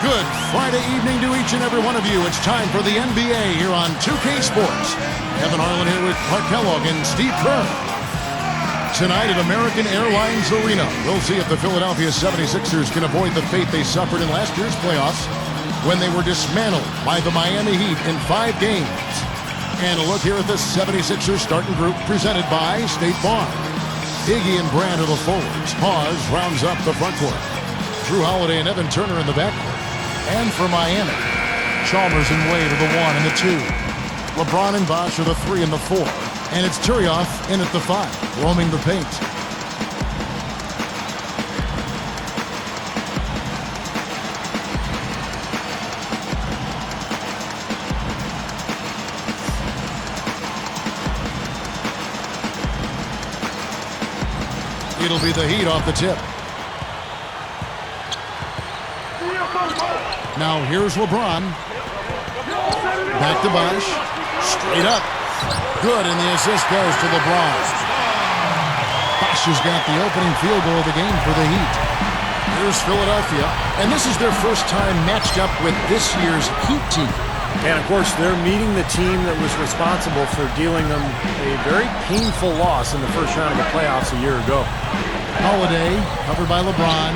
Good Friday evening to each and every one of you. It's time for the NBA here on 2K Sports. Kevin Harlan here with Clark Kellogg and Steve Kerr. Tonight at American Airlines Arena, we'll see if the Philadelphia 76ers can avoid the fate they suffered in last year's playoffs when they were dismantled by the Miami Heat in 5 games. And a look here at the 76ers starting group presented by State Farm. Iggy and Brand are the forwards. Hawes rounds up the front court. Drew Holiday and Evan Turner in the backcourt. And for Miami, Chalmers and Wade are the 1 and the 2. LeBron and Bosh are the 3 and the 4. And it's Turioff in at the 5, roaming the paint. It'll be the Heat off the tip. Now here's LeBron. Back to Bosh. Straight up. Good, and the assist goes to LeBron. Bosh has got the opening field goal of the game for the Heat. Here's Philadelphia, and this is their first time matched up with this year's Heat team. And, of course, they're meeting the team that was responsible for dealing them a very painful loss in the first round of the playoffs a year ago. Holiday, covered by LeBron,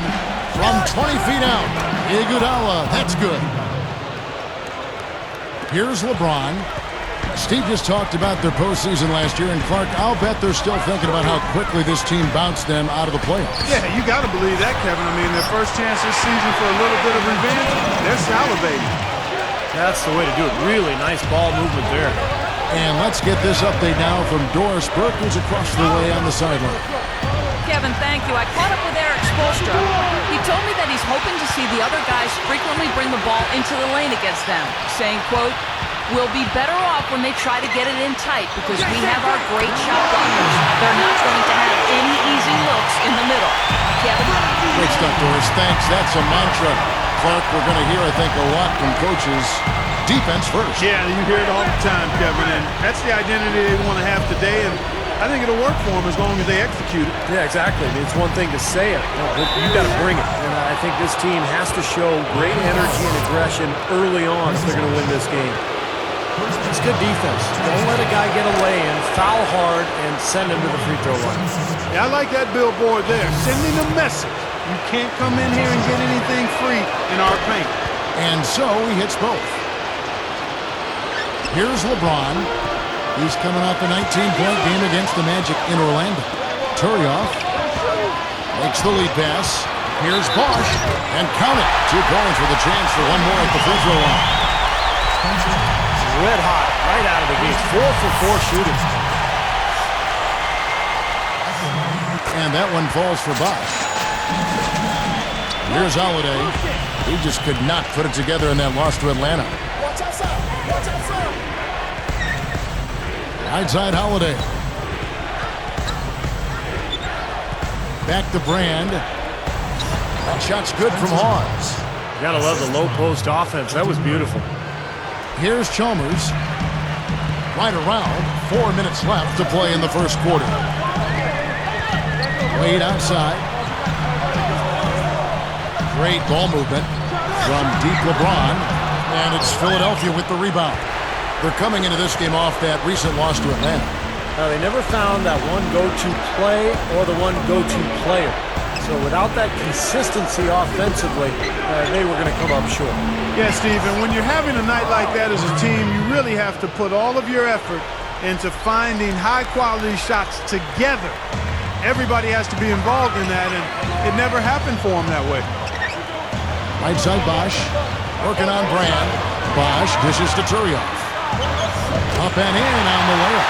from 20 feet out. Iguodala, that's good. Here's LeBron. Steve just talked about their postseason last year, and Clark, I'll bet they're still thinking about how quickly this team bounced them out of the playoffs. Yeah, you got to believe that, Kevin. I mean, their first chance this season for a little bit of revenge, they're salivating. That's the way to do it. Really nice ball movement there. And let's get this update now from Doris Burke, who's across the way on the sideline. Kevin, thank you. I caught up with Eric Spoelstra. He told me that he's hoping to see the other guys frequently bring the ball into the lane against them, saying, quote, "We'll be better off when they try to get it in tight because we have our great shot blockers. They're not going to have any easy looks in the middle." Kevin? Great stuff, Doris. Thanks. That's a mantra. Clark, we're going to hear, I think, a lot from coaches. Defense first. Yeah, you hear it all the time, Kevin, and that's the identity they want to have today, and I think it'll work for them as long as they execute it. Yeah, exactly. I mean, it's one thing to say it. You got to bring it. And I think this team has to show great energy and aggression early on if they're going to win this game. It's good defense. Don't let a guy get a lay-in, foul hard, and send him to the free throw line. Yeah, I like that billboard there. Sending a message. You can't come in here and get anything free in our paint. And so he hits both. Here's LeBron. He's coming off a 19-point game against the Magic in Orlando. Turioff makes the lead pass. Here's Bosh. And count it. 2 points with a chance for one more at the free throw line. Red hot right out of the gate. 4 for 4 shooting. And that one falls for Bosh. Here's Holiday. He just could not put it together in that loss to Atlanta. Right side Holiday. Back to Brand. That shot's good from Hawes. You gotta love the low post offense. That was beautiful. Here's Chalmers. Right around. 4 minutes left to play in the first quarter. Wade outside. Great ball movement from deep LeBron. And it's Philadelphia with the rebound. They're coming into this game off that recent loss to Atlanta. Now, they never found that one go-to play or the one go-to player. So without that consistency offensively, they were going to come up short. Yeah, Steve, and when you're having a night like that as a team, you really have to put all of your effort into finding high-quality shots together. Everybody has to be involved in that, and it never happened for them that way. Right side Bosh, working on Brand. Bosh dishes to Turioff. Up and in on the layup.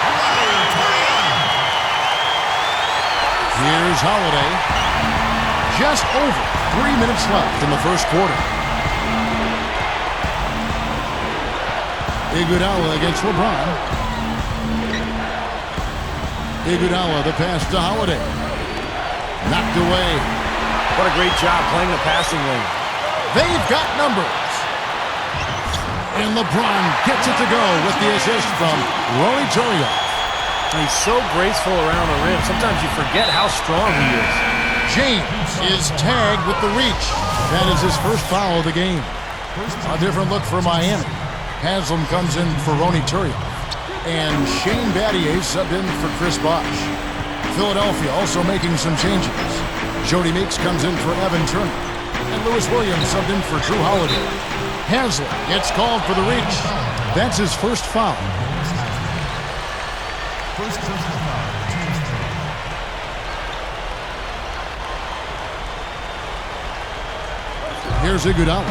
Here's Holiday. Just over 3 minutes left in the first quarter. Iguodala against LeBron. Iguodala, the pass to Holiday. Knocked away. What a great job playing the passing lane. They've got numbers. And LeBron gets it to go with the assist from Roy Turioff. He's so graceful around the rim. Sometimes you forget how strong he is. James is tagged with the reach. That is his first foul of the game. A different look for Miami. Haslam comes in for Ronny Turiaf. And Shane Battier subbed in for Chris Bosh. Philadelphia also making some changes. Jody Meeks comes in for Evan Turner. And Lewis Williams subbed in for Drew Holiday. Haslam gets called for the reach. That's his first foul. Here's Iguodala.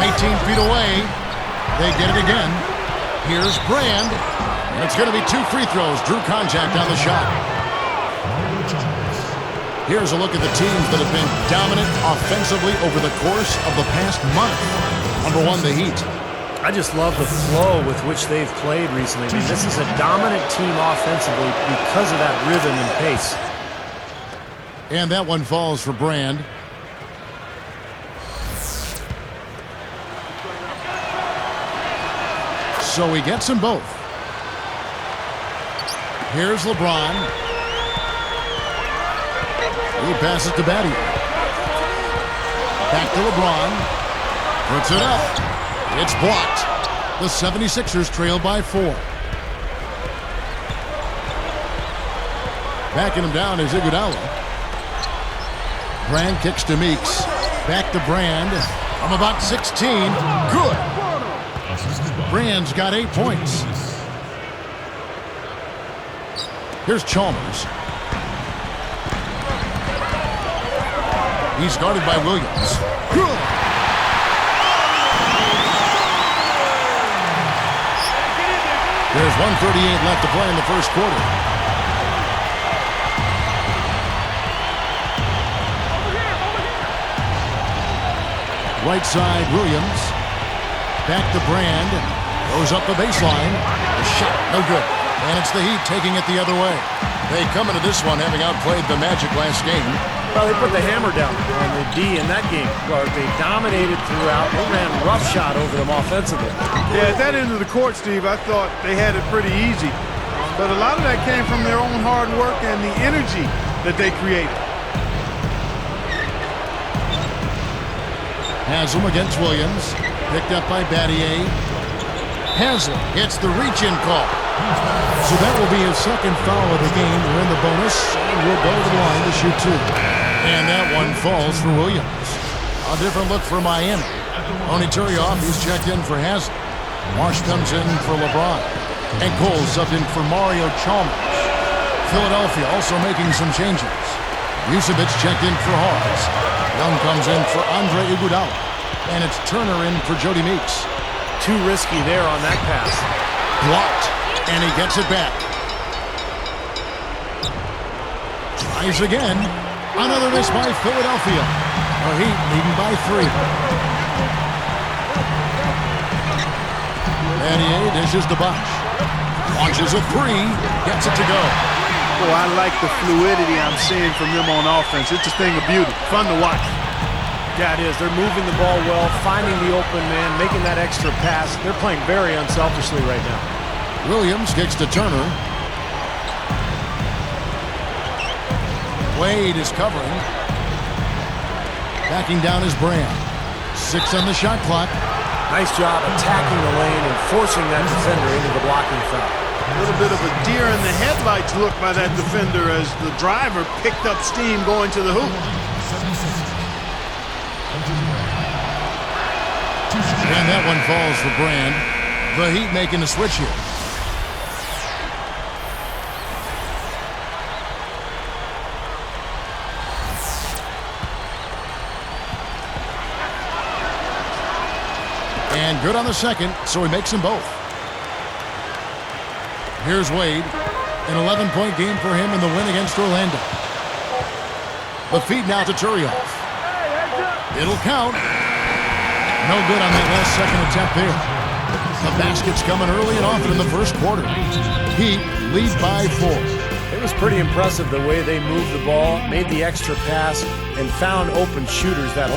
18 feet away. They get it again. Here's Brand. And it's going to be 2 free throws. Drew contact on the shot. Here's a look at the teams that have been dominant offensively over the course of the past month. Number 1, the Heat. I just love the flow with which they've played recently. I mean, this is a dominant team offensively because of that rhythm and pace. And that one falls for Brand. So he gets them both. Here's LeBron. He passes to Battier. Back to LeBron. Puts it up. It's blocked. The 76ers trail by 4. Backing him down is Iguodala. Brand kicks to Meeks. Back to Brand. From about 16. Good. Brand's got 8 points. Here's Chalmers. He's guarded by Williams. Good. There's 1:38 left to play in the first quarter. Right side, Williams. Back to Brand. Goes up the baseline. The shot, no good. And it's the Heat taking it the other way. They come into this one having outplayed the Magic last game. Well, they put the hammer down on the D in that game. They dominated throughout. They ran roughshod over them offensively. Yeah, at that end of the court, Steve, I thought they had it pretty easy. But a lot of that came from their own hard work and the energy that they created. Haslam against Williams. Picked up by Battier. Haslam gets the reach-in call. So that will be his second foul of the game. We're in the bonus, and we'll go to the line to shoot 2. And that one falls for Williams. A different look for Miami. Ronny Turiaf, he's checked in for Haslam. Marsh comes in for LeBron. And Cole subbed in for Mario Chalmers. Philadelphia also making some changes. Vucevic checked in for Hawes. Young comes in for Andre Iguodala. And it's Turner in for Jody Meeks. Too risky there on that pass. Blocked. And he gets it back. Tries again. Another miss by Philadelphia. The Heat leading by 3. Battier dishes to Bosh. Launches a 3. Gets it to go. Oh, I like the fluidity I'm seeing from them on offense. It's a thing of beauty. Fun to watch. Yeah, it is. They're moving the ball well, finding the open man, making that extra pass. They're playing very unselfishly right now. Williams kicks to Turner. Wade is covering. Backing down is Brand. 6 on the shot clock. Nice job attacking the lane and forcing that defender into the blocking foul. A little bit of a deer in the headlights look by that defender as the driver picked up steam going to the hoop. And that one falls for Brand. The Heat making a switch here. And good on the second, so he makes them both. Here's Wade. An 11-point game for him in the win against Orlando. The feed now to Turiaf. It'll count. No good on that last second attempt there. The basket's coming early and often in the first quarter. Heat lead by 4. It was pretty impressive the way they moved the ball, made the extra pass, and found open shooters that.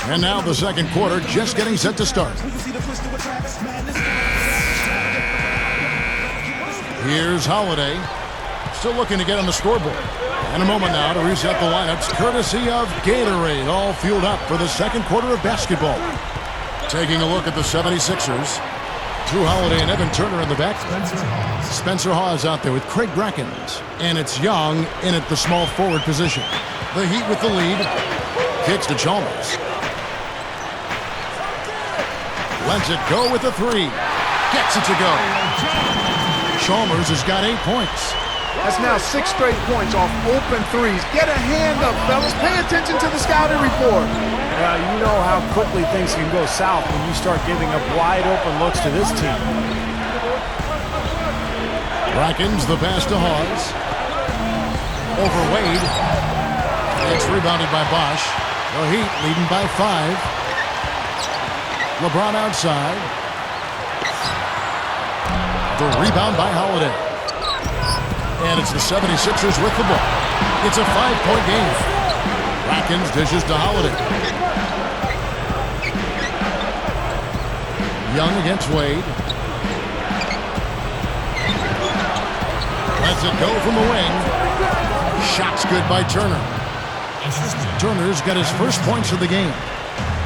And now the second quarter just getting set to start. Here's Holiday. Still looking to get on the scoreboard. And a moment now to reset the lineups, courtesy of Gatorade, all fueled up for the second quarter of basketball. Taking a look at the 76ers. Drew Holiday and Evan Turner in the back. Spencer Hawes out there with Craig Brackens. And it's Young in at the small forward position. The Heat with the lead. Kicks to Chalmers. Lets it go with the three. Gets it to go. Chalmers has got 8 points. That's now 6 straight points off open threes. Get a hand up, fellas. Pay attention to the scouting report. You know how quickly things can go south when you start giving up wide open looks to this team. Brackens the pass to Hawes. Over Wade. It's rebounded by Bosch. The Heat leading by 5. LeBron outside. The rebound by Holiday. And it's the 76ers with the ball. It's a 5-point game. Brackens dishes to Holiday. Young against Wade. Lets it go from the wing. Shot's good by Turner. Turner's got his first points of the game.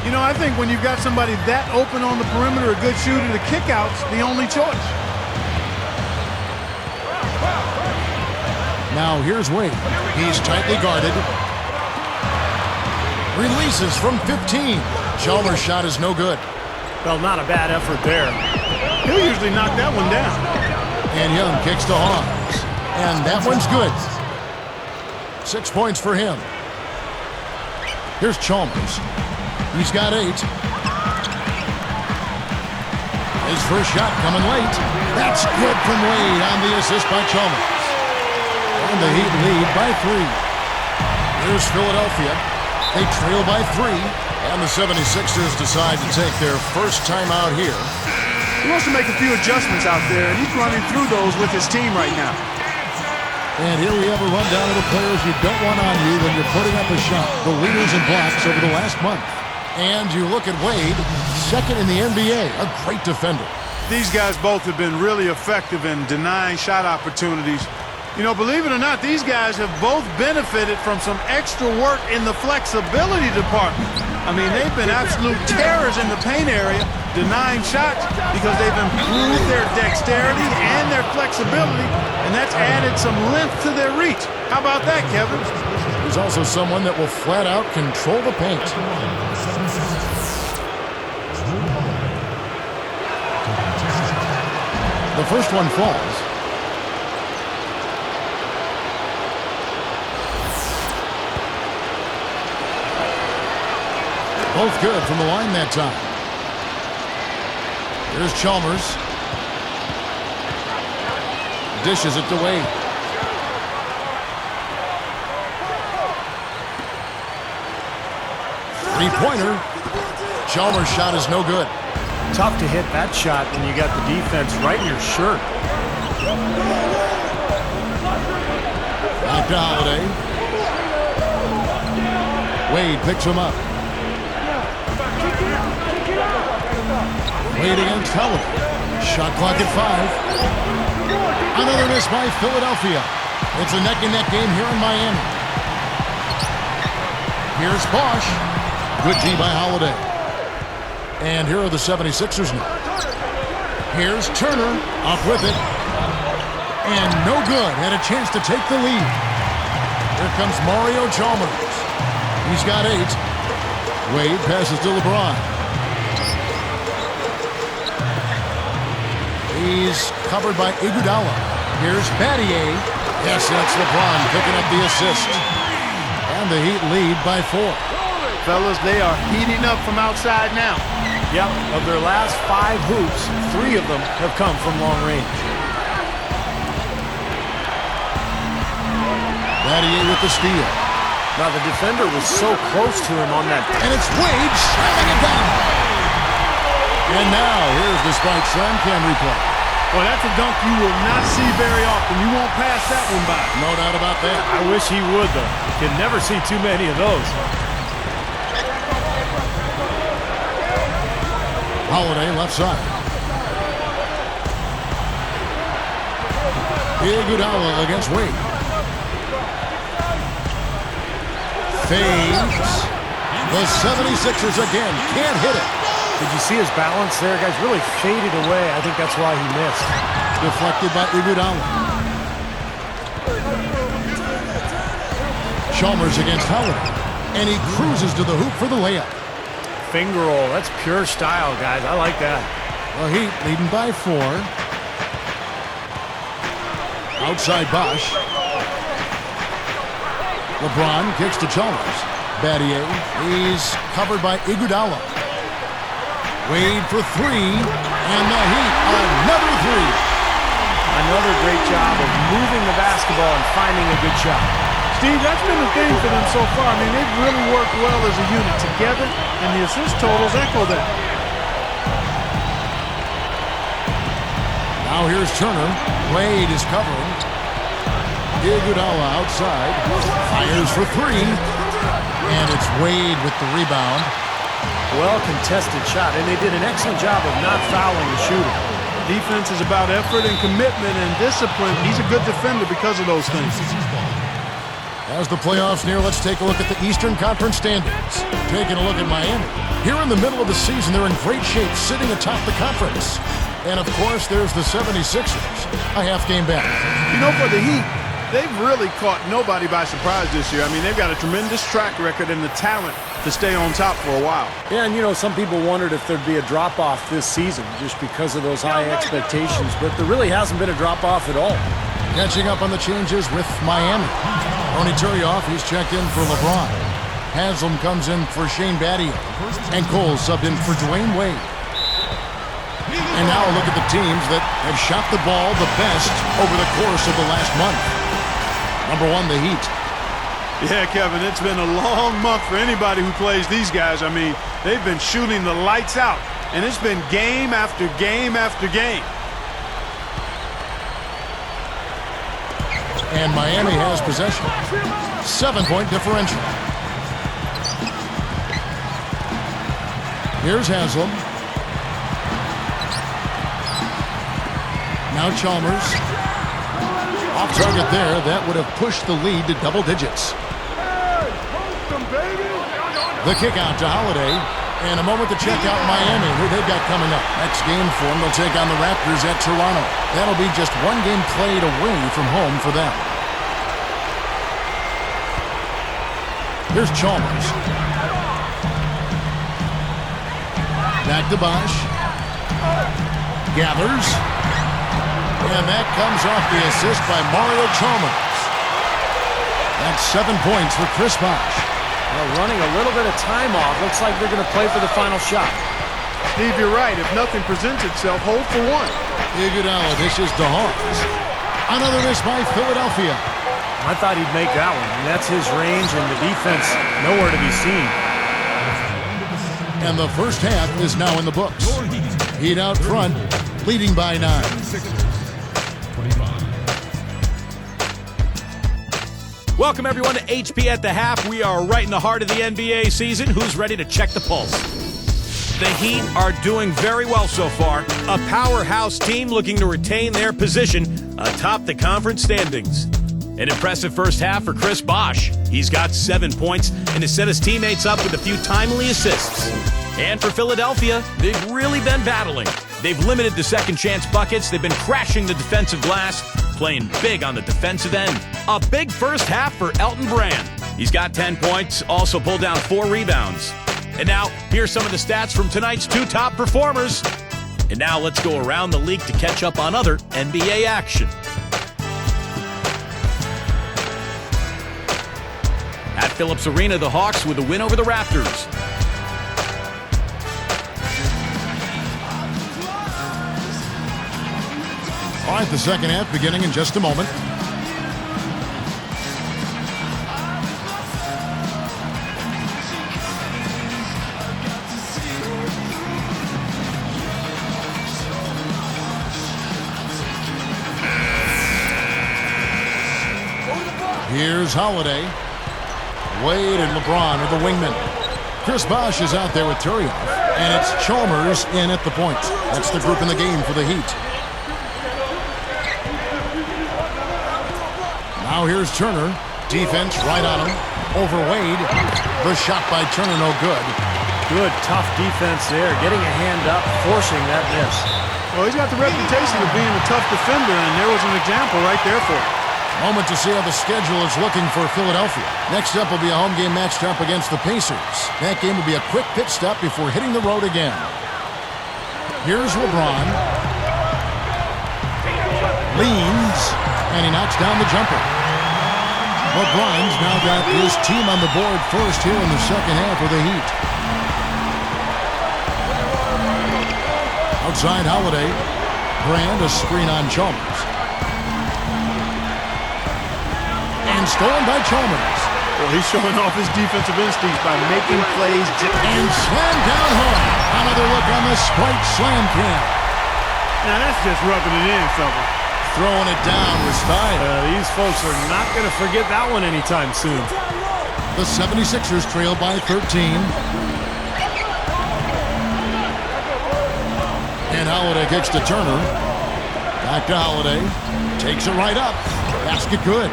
You know, I think when you've got somebody that open on the perimeter, a good shooter, the kickout's the only choice. Now here's Wade. He's tightly guarded. Releases from 15. Chalmers' shot is no good. Well, not a bad effort there. He'll usually knock that one down. And Young kicks to Hawes. And that one's good. 6 points for him. Here's Chalmers. He's got 8. His first shot coming late. That's good from Wade on the assist by Chalmers. And the Heat lead by 3. Here's Philadelphia. They trail by 3. And the 76ers decide to take their first time out here. He wants to make a few adjustments out there, and he's running through those with his team right now. And here we have a rundown of the players you don't want on you when you're putting up a shot. The leaders in blocks over the last month. And you look at Wade, second in the NBA, a great defender. These guys both have been really effective in denying shot opportunities. You know, believe it or not, these guys have both benefited from some extra work in the flexibility department. I mean, they've been absolute terrors in the paint area, denying shots because they've improved their dexterity and their flexibility, and that's added some length to their reach. How about that, Kevin? He's also someone that will flat out control the paint. The first one falls. Both good from the line that time. Here's Chalmers. Dishes it to Wade. Three-pointer. Chalmers' shot is no good. Tough to hit that shot when you got the defense right in your shirt. Back to Holiday. Wade picks him up. Wade against Holiday. Shot clock at 5. Another miss by Philadelphia. It's a neck-and-neck game here in Miami. Here's Bosch. Good D by Holiday. And here are the 76ers now. Here's Turner. Up with it. And no good. Had a chance to take the lead. Here comes Mario Chalmers. He's got 8. Wade passes to LeBron. He's covered by Iguodala. Here's Battier. Yes, that's LeBron picking up the assist. And the Heat lead by 4. Fellas, they are heating up from outside now. Yep, of their last 5 hoops, 3 of them have come from long range. Battier with the steal. Now the defender was so close to him on that. And it's Wade slamming it down. And now here's the Spike Slam Cam replay. Well, that's a dunk you will not see very often. You won't pass that one by. No doubt about that. I wish he would, though. Can never see too many of those. Holiday left side. Iguodala against Wade. Fades. The 76ers again can't hit it. Did you see his balance there? Guys really faded away. I think that's why he missed. Deflected by Iguodala. Chalmers against Holiday. And he cruises to the hoop for the layup. Finger roll. That's pure style, guys. I like that. The Heat leading by 4. Outside Bosch. LeBron kicks to Chalmers. Battier. He's covered by Iguodala. Wade for 3. And the Heat, another 3. Another great job of moving the basketball and finding a good shot. Steve, that's been the thing for them so far. I mean, they've really worked well as a unit together, and the assist totals echo that. Now here's Turner. Wade is covering. Iguodala outside. Fires for 3. And it's Wade with the rebound. Well-contested shot, and they did an excellent job of not fouling the shooter. Defense is about effort and commitment and discipline. He's a good defender because of those things. As the playoffs near, let's take a look at the Eastern Conference standings. Taking a look at Miami. Here in the middle of the season, they're in great shape, sitting atop the conference. And, of course, there's the 76ers, a half game back. You know, for the Heat, they've really caught nobody by surprise this year. I mean, they've got a tremendous track record and the talent to stay on top for a while. Yeah, and, you know, some people wondered if there'd be a drop-off this season just because of those high expectations, but there really hasn't been a drop-off at all. Catching up on the changes with Miami. Tony Turioff, he's checked in for LeBron. Haslam comes in for Shane Battier. And Cole subbed in for Dwayne Wade. And now a look at the teams that have shot the ball the best over the course of the last month. Number 1, the Heat. Yeah, Kevin, it's been a long month for anybody who plays these guys. I mean, they've been shooting the lights out, and it's been game after game after game. And Miami has possession. 7-point differential. Here's Haslam. Now Chalmers. Off target there. That would have pushed the lead to double digits. The kick out to Holiday. And a moment to check out Miami, who they've got coming up. Next game for them, they'll take on the Raptors at Toronto. That'll be just one game played away from home for them. Here's Chalmers. Back to Bosch. Gathers. And that comes off the assist by Mario Chalmers. That's 7 points for Chris Bosch. Well, running a little bit of time off. Looks like they're going to play for the final shot. Steve, you're right. If nothing presents itself, hold for 1. Iguodala dishes to Hawks. Another miss by Philadelphia. I thought he'd make that one. And that's his range, and the defense nowhere to be seen. And the first half is now in the books. Heat out front, leading by 9. Welcome, everyone, to HP at the Half. We are right in the heart of the NBA season. Who's ready to check the pulse? The Heat are doing very well so far. A powerhouse team looking to retain their position atop the conference standings. An impressive first half for Chris Bosch. He's got 7 points and has set his teammates up with a few timely assists. And for Philadelphia, they've really been battling. They've limited the second chance buckets. They've been crashing the defensive glass, playing big on the defensive end. A big first half for Elton Brand. He's got 10 points, also pulled down 4 rebounds. And now, here's some of the stats from tonight's 2 top performers. And now let's go around the league to catch up on other NBA action. At Phillips Arena, the Hawks with a win over the Raptors. All right, the second half beginning in just a moment. Here's Holiday. Wade and LeBron are the wingmen. Chris Bosch is out there with Turioff. And it's Chalmers in at the point. That's the group in the game for the Heat. Now here's Turner. Defense right on him. Over Wade. The shot by Turner, no good. Good, tough defense there. Getting a hand up, forcing that miss. Well, he's got the reputation of being a tough defender, and there was an example right there for him. Moment to see how the schedule is looking for Philadelphia. Next up will be a home game matched up against the Pacers. That game will be a quick pit stop before hitting the road again. Here's LeBron. Leans, and he knocks down the jumper. LeBron's now got his team on the board first here in the second half of the Heat. Outside Holiday. Brand, a screen on Chalmers. And stolen by Chalmers. Well, he's showing off his defensive instincts by making plays. And slammed down hard. Another look on the Sprite slam cam. Now that's just rubbing it in, fella. Throwing it down with style. These folks are not going to forget that one anytime soon. The 76ers trail by 13. And Holiday kicks to Turner. Back to Holiday. Takes it right up. Basket good.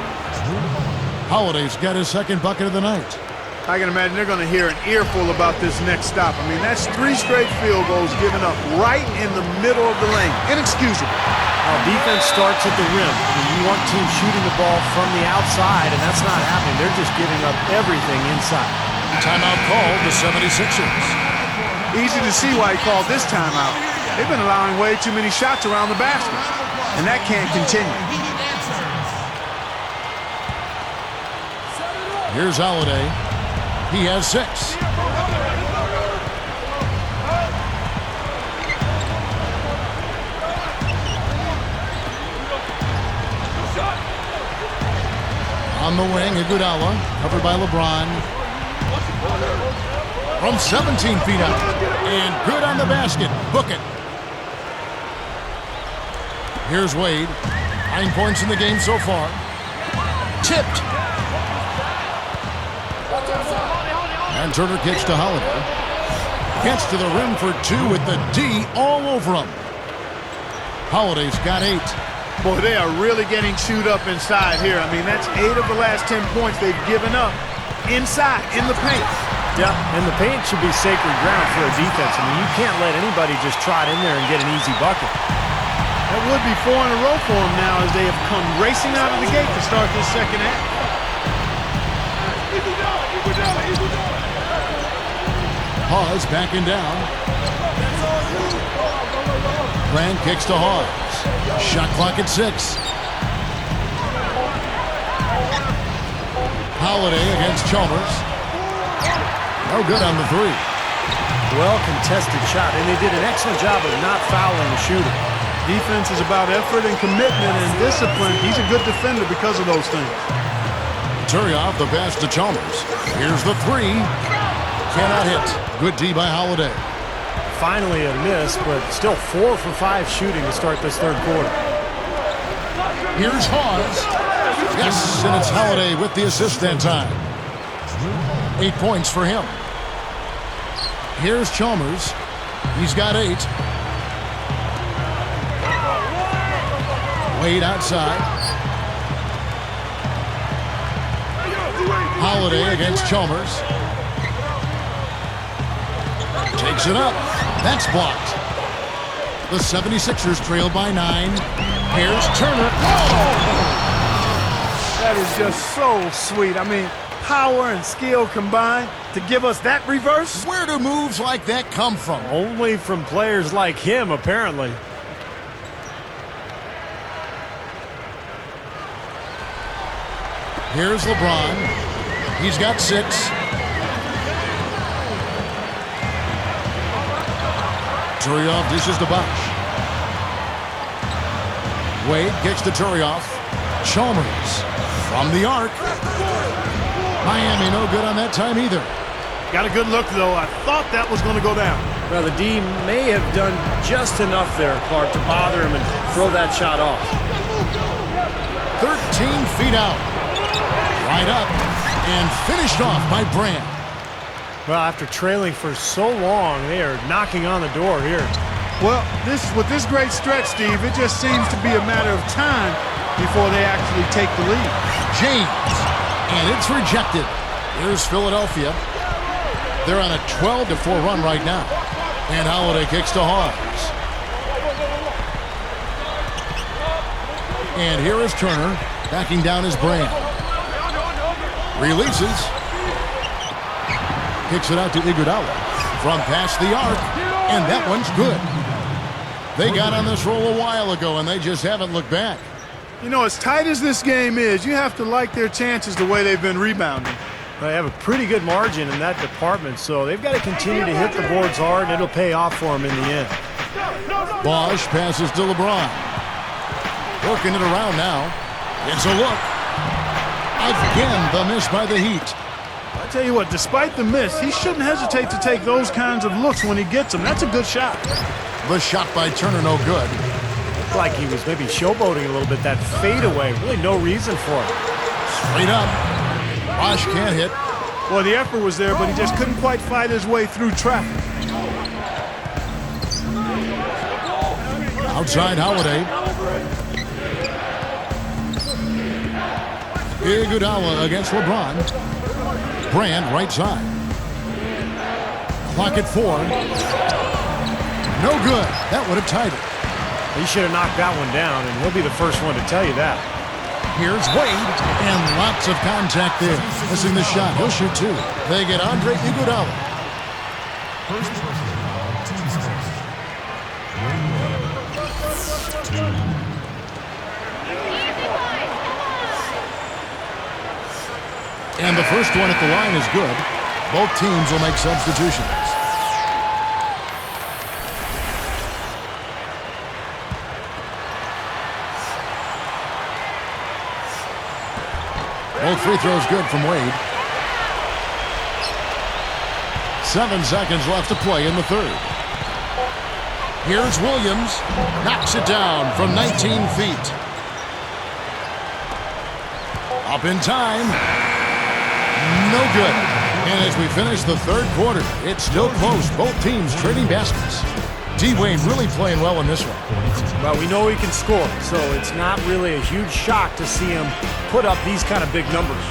Holiday's got his second bucket of the night. I can imagine they're going to hear an earful about this next stop. I mean, that's 3 straight field goals given up right in the middle of the lane. Inexcusable. Defense starts at the rim. I mean, you want teams shooting the ball from the outside, and that's not happening. They're just giving up everything inside. Timeout called the 76ers. Easy to see why he called this timeout. They've been allowing way too many shots around the basket, and that can't continue. Here's Holiday. He has 6. On the wing, Iguodala, covered by LeBron. From 17 feet out. And good on the basket. Book it. Here's Wade. 9 points in the game so far. Tipped. And Turner kicks to Holiday. Gets to the rim for 2 with the D all over him. Holiday's got 8. Boy, they are really getting chewed up inside here. I mean, that's 8 of the last 10 points they've given up inside, in the paint. Yeah, and the paint should be sacred ground for a defense. I mean, you can't let anybody just trot in there and get an easy bucket. That would be 4 in a row for them now as they have come racing out of the gate to start this second half. Hawes backing down. Brand kicks to Hawes. Shot clock at 6. Holiday against Chalmers. No good on the 3. Well contested shot, and they did an excellent job of not fouling the shooter. Defense is about effort and commitment and discipline. He's a good defender because of those things. Turioff the pass to Chalmers. Here's the 3. Cannot hit. Good D by Holiday. Finally a miss, but still 4 for 5 shooting to start this third quarter. Here's Hawes. Yes, and it's Holiday with the assist that time. 8 points for him. Here's Chalmers. He's got 8. Wade outside. Holiday against Chalmers. Takes it up. That's blocked. The 76ers trail by 9. Here's Turner. Oh! That is just so sweet. I mean, power and skill combined to give us that reverse. Where do moves like that come from? Only from players like him, apparently. Here's LeBron. He's got 6. Turioff dishes to Bosch. Wade kicks to Turioff. Chalmers from the arc. Miami no good on that time either. Got a good look, though. I thought that was going to go down. Well, the D may have done just enough there, Clark, to bother him and throw that shot off. 13 feet out. Right up and finished off by Brand. Well, after trailing for so long, they are knocking on the door here. Well, with this great stretch, Steve, it just seems to be a matter of time before they actually take the lead. James, and it's rejected. Here's Philadelphia. They're on a 12-4 run right now. And Holiday kicks to Hawes. And here is Turner backing down his Brand. Releases. Kicks it out to Iguodala from past the arc. And that one's good. They got on this roll a while ago, and they just haven't looked back. You know, as tight as this game is, you have to like their chances the way they've been rebounding. They have a pretty good margin in that department, so they've got to continue to hit the boards hard, and it'll pay off for them in the end. Bosch passes to LeBron. Working it around now. It's a look. Again, the miss by the Heat. I tell you what, despite the miss, he shouldn't hesitate to take those kinds of looks when he gets them. That's a good shot. The shot by Turner, no good. Looked like he was maybe showboating a little bit. That fadeaway, really no reason for it. Straight up. Bosch can't hit. Well, the effort was there, but he just couldn't quite fight his way through traffic. Outside Holiday. Iguodala against LeBron. Brand right side. Clock at 4. No good. That would have tied it. He should have knocked that one down, and he'll be the first one to tell you that. Here's Wade, and lots of contact there. Missing the shot. He'll shoot two. They get Andre Iguodala. And the first one at the line is good. Both teams will make substitutions. Both free throws good from Wade. 7 seconds left to play in the third. Here's Williams. Knocks it down from 19 feet. Up in time. No good. And as we finish the third quarter, it's still close. Both teams trading baskets. D-Wade really playing well in this one. Well, we know he can score, so it's not really a huge shock to see him put up these kind of big numbers.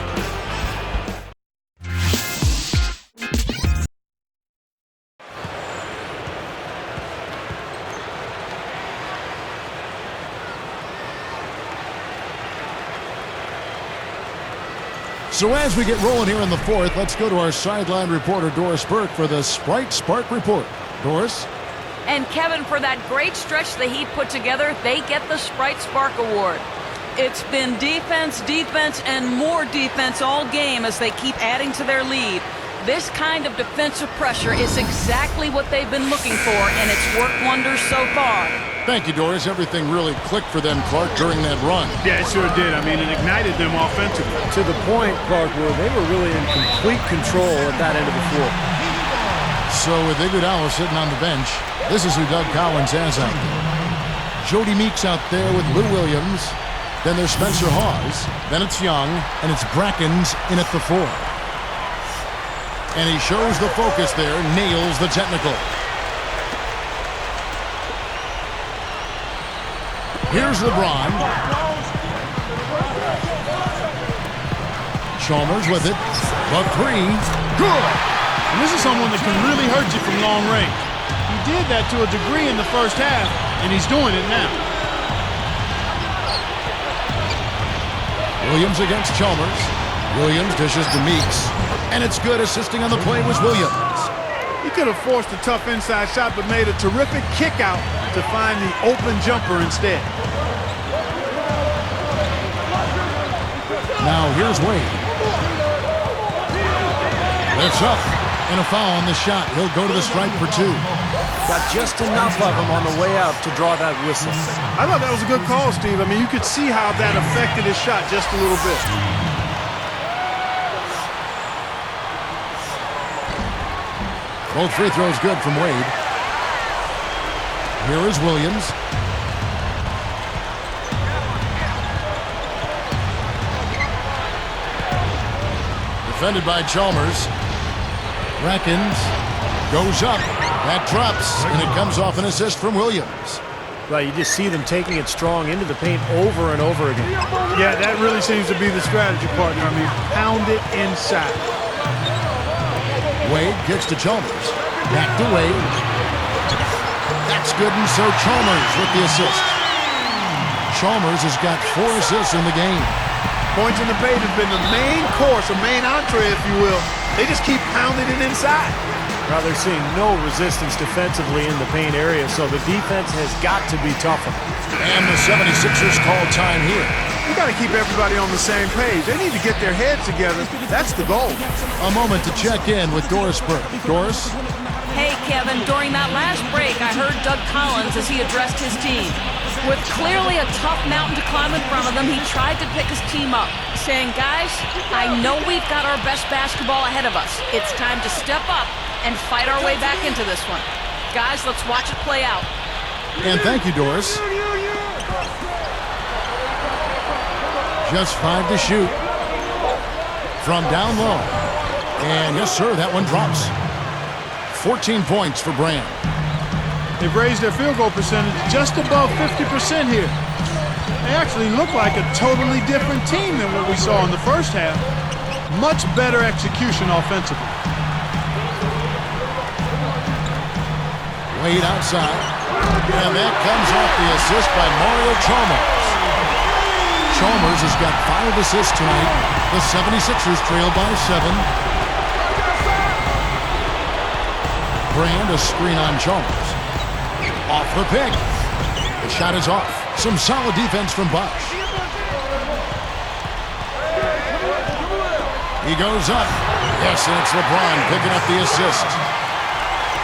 So as we get rolling here in the fourth, let's go to our sideline reporter, Doris Burke, for the Sprite Spark Report. Doris? And Kevin, for that great stretch the Heat put together, they get the Sprite Spark Award. It's been defense, defense, and more defense all game as they keep adding to their lead. This kind of defensive pressure is exactly what they've been looking for, and it's worked wonders so far. Thank you, Doris. Everything really clicked for them, Clark, during that run. Yeah, it sure did. I mean, it ignited them offensively. To the point, Clark, where they were really in complete control at that end of the floor. So with Iguodala sitting on the bench, this is who Doug Collins has out there. Jody Meeks out there with Lou Williams. Then there's Spencer Hawes. Then it's Young, and it's Brackens in at the 4. And he shows the focus there, nails the technical. Here's LeBron. Chalmers with it. The 3. Good! And this is someone that can really hurt you from long range. He did that to a degree in the first half, and he's doing it now. Williams against Chalmers. Williams dishes to Meeks. And it's good. Assisting on the play was Williams. He could have forced a tough inside shot, but made a terrific kick out to find the open jumper instead. Now here's Wade. Lifts up. And a foul on the shot. He'll go to the stripe for 2. Got just enough of them on the way out to draw that whistle. I thought that was a good call, Steve. I mean, you could see how that affected his shot just a little bit. Both free throws good from Wade. Here is Williams. Defended by Chalmers. Brackens goes up, That drops, and it comes off an assist from Williams. Well, you just see them taking it strong into the paint over and over again. Yeah, that really seems to be the strategy, partner. I mean, pound it inside. Wade kicks to Chalmers. Back to Wade. That's good, and so Chalmers with the assist. Chalmers has got 4 assists in the game. Points in the paint has been the main course, or main entree, if you will. They just keep pounding it inside. Well, they're seeing no resistance defensively in the paint area, so the defense has got to be tougher. And the 76ers call time here. You got to keep everybody on the same page. They need to get their heads together. That's the goal. A moment to check in with Doris Burke. Doris? Hey, Kevin, during that last break, I heard Doug Collins as he addressed his team. With clearly a tough mountain to climb in front of them, he tried to pick his team up, saying, guys, I know we've got our best basketball ahead of us. It's time to step up and fight our way back into this one. Guys, let's watch it play out. And thank you, Doris. Just 5 to shoot. From down low. And yes, sir, that one drops. 14 points for Brand. They've raised their field goal percentage just above 50% here. They actually look like a totally different team than what we saw in the first half. Much better execution offensively. Wade outside. And that comes off the assist by Mario Chalmers. Chalmers has got 5 assists tonight. The 76ers trail by 7. Brand, a screen on Chalmers. Off the pick. The shot is off. Some solid defense from Bosh. He goes up. Yes, and it's LeBron picking up the assist.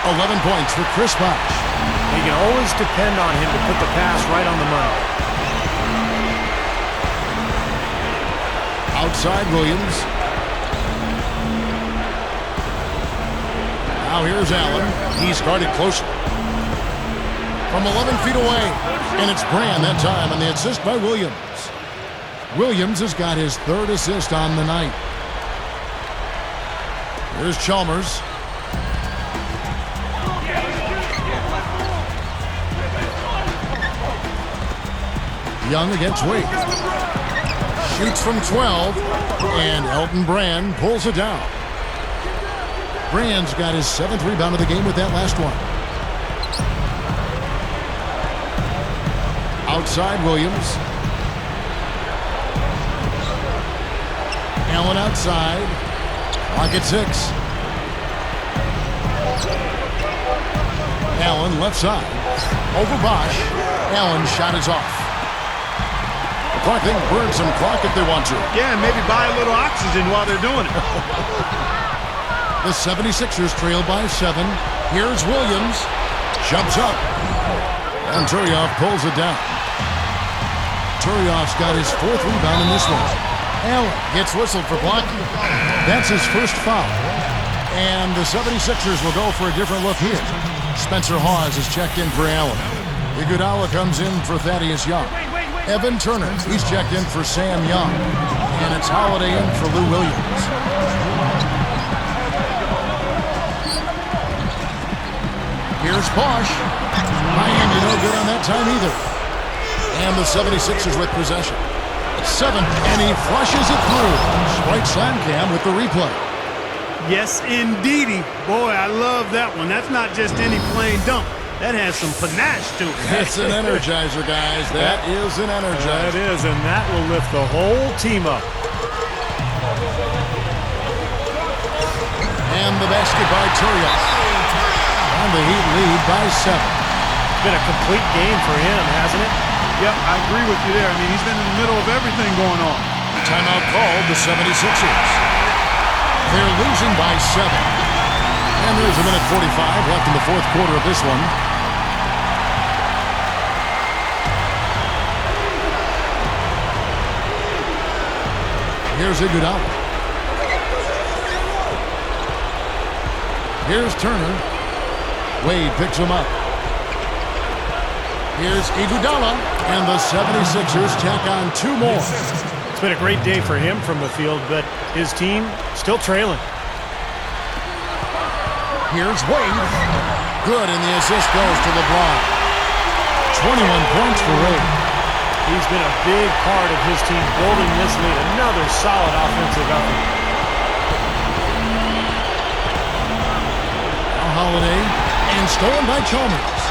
11 points for Chris Bosh. You can always depend on him to put the pass right on the money. Outside Williams. Now here's Allen. He's guarded closely. From 11 feet away. And it's Brand that time, and the assist by Williams. Williams has got his 3rd assist on the night. Here's Chalmers. Young against Wade. Shoots from 12, and Elton Brand pulls it down. Brand's got his 7th rebound of the game with that last one. Outside Williams. Allen outside. Clock at 6. Allen left side. Over Bosh. Allen's shot is off. I think burn some clock if they want to. Yeah, and maybe buy a little oxygen while they're doing it. The 76ers trail by 7. Here's Williams. Jumps up. And Turioff pulls it down. Turioff's got his 4th rebound in this one. Allen gets whistled for blocking. That's his first foul. And the 76ers will go for a different look here. Spencer Hawes is checked in for Allen. Iguodala comes in for Thaddeus Young. Evan Turner, he's checked in for Sam Young. And it's Holiday in for Lou Williams. Here's Bosh. Miami no good on that time either. And the 76ers with possession. 7, and he flushes it through. Spike Slamcam with the replay. Yes, indeedy. Boy, I love that one. That's not just any plain dunk. That has some panache to it. That's an energizer, guys. That is an energizer. That is, and that will lift the whole team up. And the basket by Turioff. And the Heat lead by 7. It's been a complete game for him, hasn't it? Yep, I agree with you there. I mean, he's been in the middle of everything going on. Timeout called the 76ers. They're losing by 7. And there's a minute 45 left in the 4th quarter of this one. Here's Iguodala. Here's Turner. Wade picks him up. Here's Iguodala, and the 76ers tack on 2 more. It's been a great day for him from the field, but his team still trailing. Here's Wade. good, and the assist goes to LeBron. 21 points for Wade. He's been a big part of his team building this lead. Another solid offensive effort. Now Holiday, and stolen by Chalmers.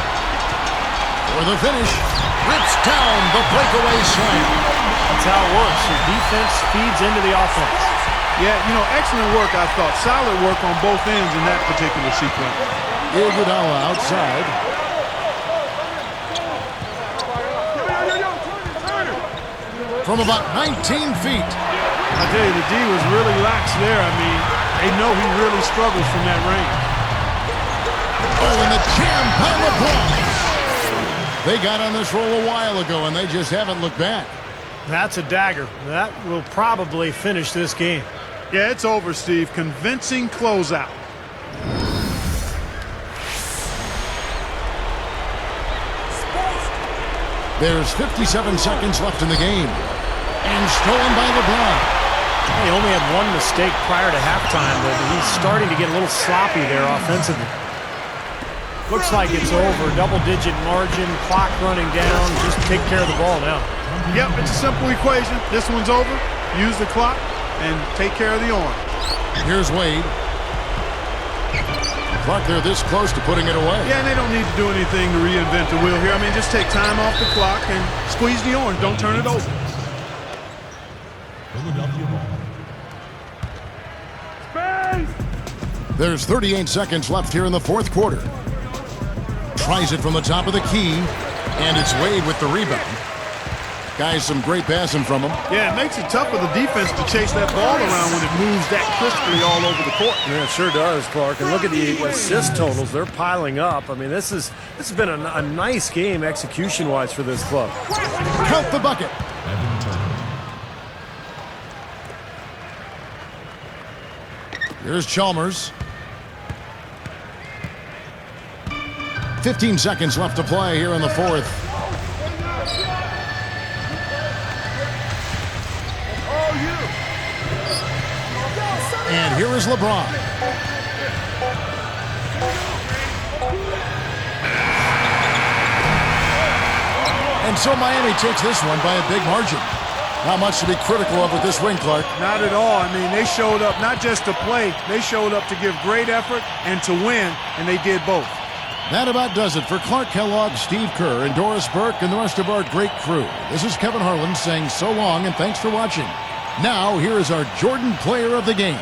For the finish, rips down the breakaway slam. That's how it works. Your defense feeds into the offense. Yeah, you know, excellent work, I thought. Solid work on both ends in that particular sequence. Iguodala outside. From about 19 feet. I tell you, the D was really lax there. I mean, they know he really struggles from that range. Oh, and the jam by LeBron. They got on this roll a while ago, and they just haven't looked back. That's a dagger. That will probably finish this game. Yeah, it's over, Steve. Convincing closeout. There's 57 seconds left in the game. And stolen by LeBron. He only had one mistake prior to halftime, but he's starting to get a little sloppy there offensively. Looks like it's over. Double-digit margin, clock running down. Just take care of the ball now. Yep, it's a simple equation. This one's over. Use the clock and take care of the orange. Here's Wade. Clark, they're this close to putting it away. Yeah, and they don't need to do anything to reinvent the wheel here. I mean, just take time off the clock and squeeze the orange. Don't turn it over. There's 38 seconds left here in the fourth quarter. Tries it from the top of the key, and it's Wade with the rebound. Guys, some great passing from him. Yeah, it makes it tough for the defense to chase that ball around when it moves that crisply all over the court. Yeah, it sure does, Clark. And look at the assist totals. They're piling up. I mean, this has been a nice game execution-wise for this club. Count the bucket. Here's Chalmers. 15 seconds left to play here in the fourth. And here is LeBron. And so Miami takes this one by a big margin. Not much to be critical of with this win, Clark. Not at all. I mean, they showed up not just to play, they showed up to give great effort and to win, and they did both. That about does it for Clark Kellogg, Steve Kerr, and Doris Burke, and the rest of our great crew. This is Kevin Harlan saying so long and thanks for watching. Now, here is our Jordan Player of the Game.